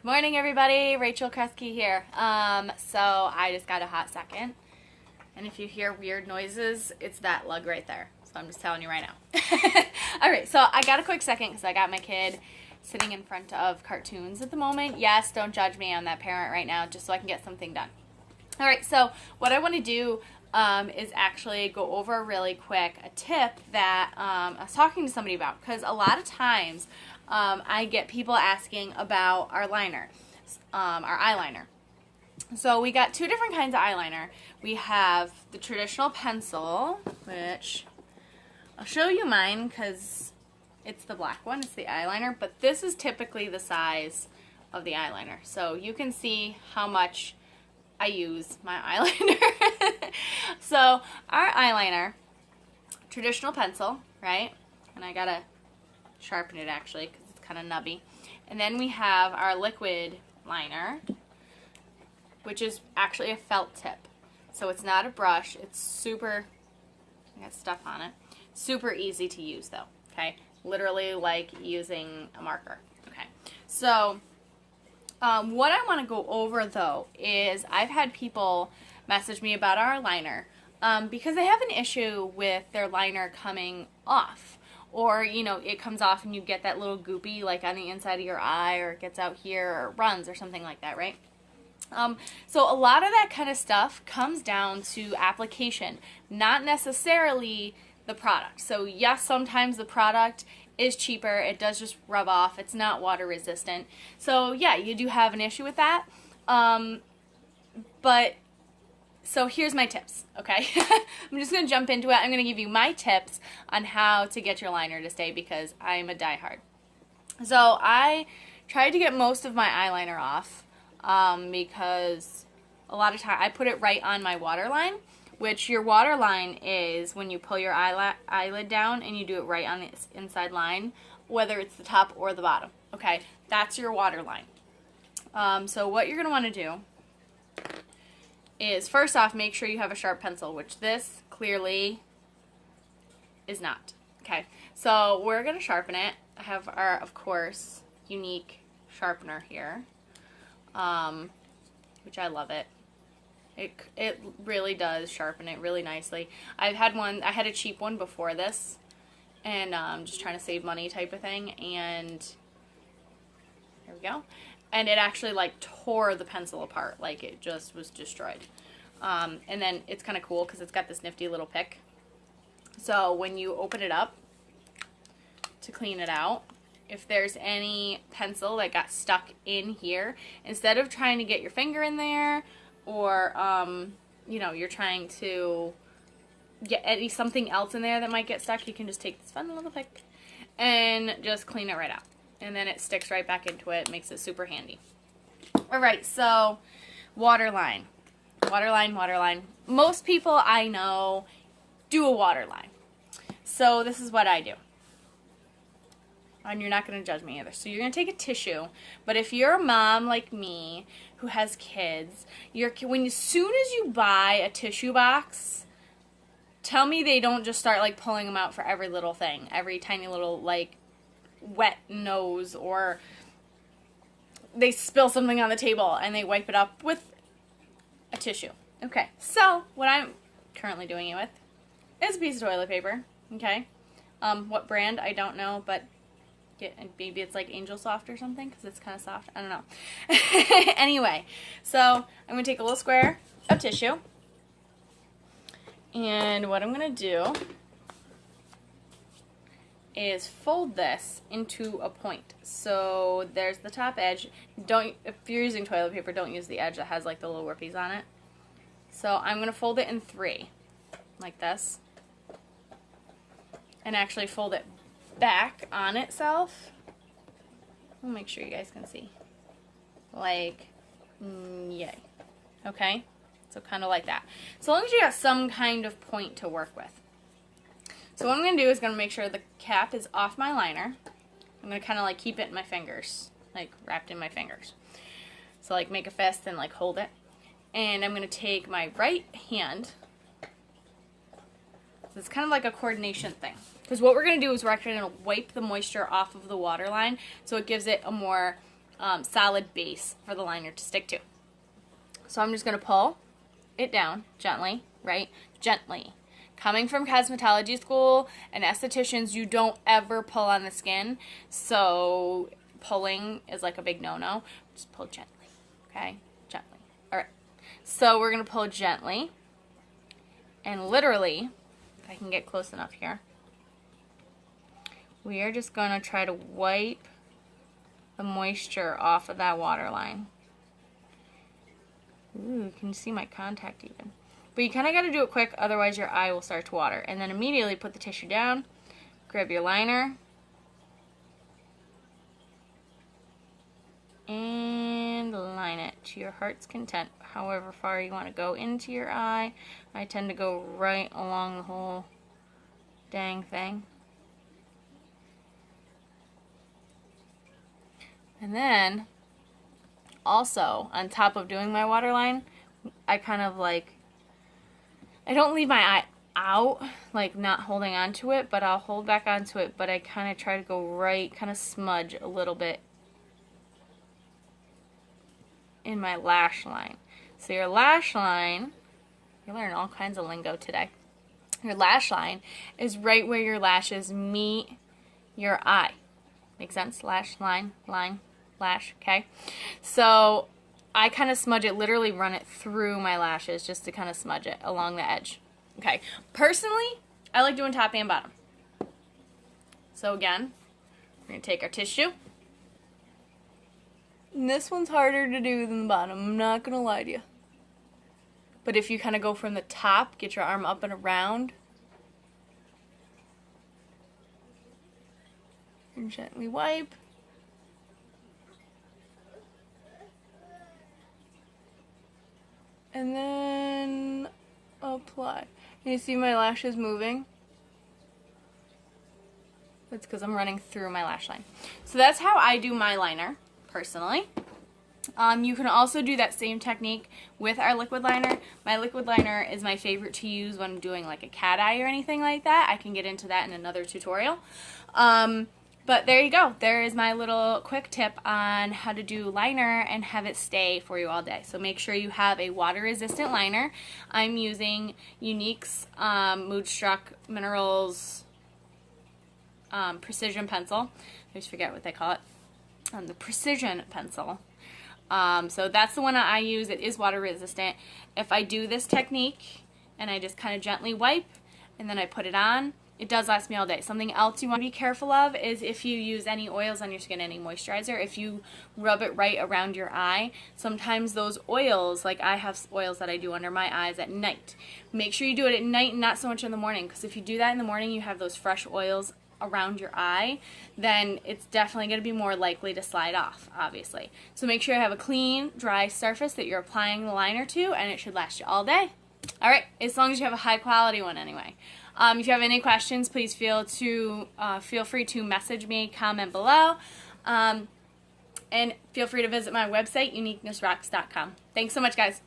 Good morning, everybody. Rachel Kresge here. So I just got a hot second, and if you hear weird noises, it's that lug right there. So I'm just telling you right now. All right, so I got a quick second because I got my kid sitting in front of cartoons at the moment. Yes, don't judge me. I'm that parent right now, just so I can get something done. All right, so what I want to do is actually go over really quick a tip that I was talking to somebody about, because a lot of times I get people asking about our liner, our eyeliner. So we got two different kinds of eyeliner. We have the traditional pencil, which I'll show you mine because it's the black one, it's the eyeliner, but this is typically the size of the eyeliner. So you can see how much I use my eyeliner. So our eyeliner, traditional pencil, right? And I gotta sharpen it actually because it's kind of nubby. And then we have our liquid liner, which is actually a felt tip. So it's not a brush. It's super, I got stuff on it. Super easy to use though, okay? Literally like using a marker, okay? So what I want to go over though is I've had people message me about our liner because they have an issue with their liner coming off. Or, you know, it comes off and you get that little goopy like on the inside of your eye, or it gets out here or runs or something like that, right? So a lot of that kind of stuff comes down to application, not necessarily the product. So yes, sometimes the product is cheaper. It does just rub off. It's not water resistant. So yeah, you do have an issue with that. But so here's my tips, okay? I'm just going to jump into it. I'm going to give you my tips on how to get your liner to stay because I'm a diehard. So I tried to get most of my eyeliner off because a lot of time I put it right on my waterline, which your waterline is when you pull your eyelid down and you do it right on the inside line, whether it's the top or the bottom, okay? That's your waterline. So what you're going to want to do is first off, make sure you have a sharp pencil, which this clearly is not. Okay, so we're going to sharpen it. I have our, of course, unique sharpener here, which I love it. It really does sharpen it really nicely. I had a cheap one before this, and just trying to save money type of thing, and there we go. And it actually like tore the pencil apart, like it just was destroyed. And then it's kind of cool because it's got this nifty little pick. So when you open it up to clean it out, if there's any pencil that got stuck in here, instead of trying to get your finger in there, or you know, you're trying to get something else in there that might get stuck, you can just take this fun little pick and just clean it right out. And then it sticks right back into it, makes it super handy. Alright, so waterline. Waterline. Most people I know do a waterline. So this is what I do. And you're not going to judge me either. So you're going to take a tissue, but if you're a mom like me who has kids, as soon as you buy a tissue box, tell me they don't just start like pulling them out for every little thing, every tiny little like wet nose, or they spill something on the table and they wipe it up with a tissue. Okay, so what I'm currently doing it with is a piece of toilet paper, okay? What brand, I don't know, but maybe it's like Angel Soft or something because it's kind of soft. I don't know. Anyway, so I'm going to take a little square of tissue, and what I'm going to do is fold this into a point. So there's the top edge. If you're using toilet paper, don't use the edge that has like the little whoopies on it. So I'm going to fold it in 3, like this, and actually fold it back on itself. I'll make sure you guys can see. Like, yay. Okay? So kind of like that. So long as you got some kind of point to work with. So what I'm going to do is going to make sure the cap is off my liner. I'm going to kind of like keep it in my fingers, like wrapped in my fingers. So like make a fist and like hold it. And I'm going to take my right hand. So it's kind of like a coordination thing. Because what we're going to do is we're actually going to wipe the moisture off of the water line so it gives it a more solid base for the liner to stick to. So I'm just going to pull it down gently, right? Gently. Coming from cosmetology school and estheticians, you don't ever pull on the skin. So pulling is like a big no-no. Just pull gently, okay? Gently. All right. So we're going to pull gently. And literally, if I can get close enough here, we are just going to try to wipe the moisture off of that waterline. Ooh, can you see my contact even? But you kind of got to do it quick, otherwise your eye will start to water. And then immediately put the tissue down, grab your liner, and line it to your heart's content. However far you want to go into your eye. I tend to go right along the whole dang thing. And then, also, on top of doing my waterline, I kind of like, I don't leave my eye out, like not holding onto it, but I'll hold back onto it, but I kind of try to go right, kind of smudge a little bit in my lash line. So your lash line, you learn all kinds of lingo today. Your lash line is right where your lashes meet your eye. Make sense? Lash, line, lash, okay? So I kind of smudge it, literally run it through my lashes just to kind of smudge it along the edge. Okay, personally, I like doing top and bottom. So again, we're going to take our tissue. And this one's harder to do than the bottom, I'm not going to lie to you. But if you kind of go from the top, get your arm up and around, and gently wipe. And then apply. And you see my lashes moving? That's because I'm running through my lash line. So that's how I do my liner, personally. You can also do that same technique with our liquid liner. My liquid liner is my favorite to use when I'm doing like a cat eye or anything like that. I can get into that in another tutorial. But there you go. There is my little quick tip on how to do liner and have it stay for you all day. So make sure you have a water-resistant liner. I'm using Younique's Moodstruck Minerals Precision Pencil. I always forget what they call it. The Precision Pencil. So that's the one I use. It is water-resistant. If I do this technique and I just kind of gently wipe and then I put it on, it does last me all day. Something else you want to be careful of is if you use any oils on your skin, any moisturizer, if you rub it right around your eye, sometimes those oils, like I have oils that I do under my eyes at night. Make sure you do it at night and not so much in the morning, because if you do that in the morning, you have those fresh oils around your eye, then it's definitely going to be more likely to slide off, obviously. So make sure you have a clean, dry surface that you're applying the liner to, and it should last you all day. Alright, as long as you have a high quality one anyway. If you have any questions, please feel free to message me, comment below, and feel free to visit my website, uniquenessrocks.com. Thanks so much, guys.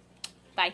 Bye.